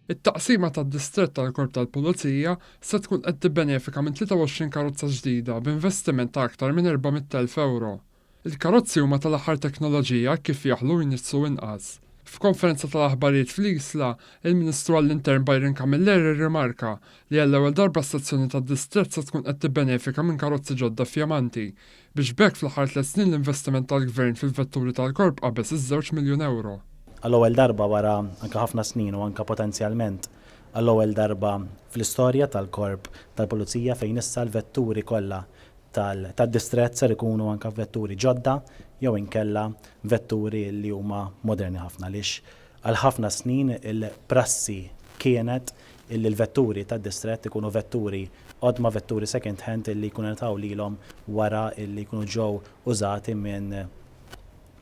It-taqsima tad-distrett tal-Korp tal-Pulizija se tkun qed tibbenefika minn 23 karozza ġdida b'investiment ta' aktar minn 400,000 euro. Il-karozzi huma tal-aħħar teknoloġija kif jaħlu jinnissu inqas. F'konferenza tal-aħbarijiet fl-Isla, il-Ministru għall-Intern Byron Camilleri rrimarka li għall-ewwel darba stazzjoni tad-distrett se tkun qed tibbenefika minn karozzi ġodda f'jamanti biex bekk fl-aħħar 3 snin l-investiment tal-Gvern fil-vetturi tal-Korp qabeż iż-2 miljun euro. Għall-ewwel darba wara anke ħafna snin u anke potenzjalment għall-ewwel darba fl-istorja tal-Korp tal-Pulizija fejn issa l-vetturi kollha tad-distrett ser ikunu anke vetturi ġodda jew inkella vetturi li huma moderni ħafna għaliex għal ħafna snin il-prassi kienet illi l-vetturi tad-distrett ikunu vetturi qodma vetturi second hand illi jkunu ntaw lilhom wara illi jkunu ġew użati minn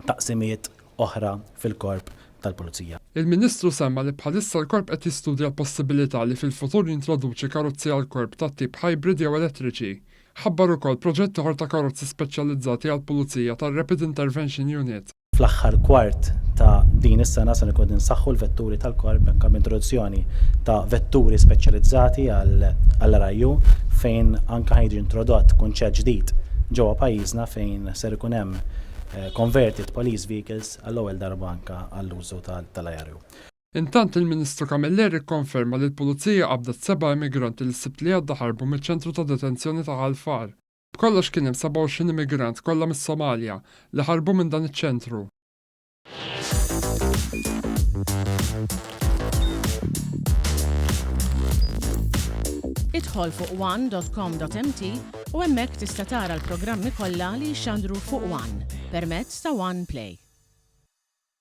taqsimiet oħra fil-Korp tal-Pulizija. Il-Ministru semma li bħalissa l-Korp qed jistudja l-possibilità li fil-futur jintroduċi karozzi għall-Korp tat-tip hybrid jew elettriċi. Ħabbar ukoll proġett ieħor ta' karozzi speċjalizzati għall-Pulizija tar-Rapid Intervention Unit. Fl-aħħar kwart ta' din is-sena se nkun insaħħu l-vetturi tal-Korp anke b'introduzzjoni ta' vetturi speċjalizzati għall-RIU fejn anke ħajġi introdott kunċett ġdid ġewwa pajjiżna fejn ser ikun hemm converted police vehicles għall-ewwel darba anke għall-użu tal-aerju. Intant il-Ministru Camilleri kkonferma li l-Pulizija qabdet 7 immigranti li s-sibt li għadda ħarbu mill-ċentru ta' detenzjoni ta' Ħalfar. B'kollox kien hemm 27 immigrant kollha mis-Somalja li ħarbu minn dan iċ-ċentru. Idħol fuq one.com.mt u hemmhekk tista' tara l-programmi kollha li jxandru fuq One permezz ta' One Play.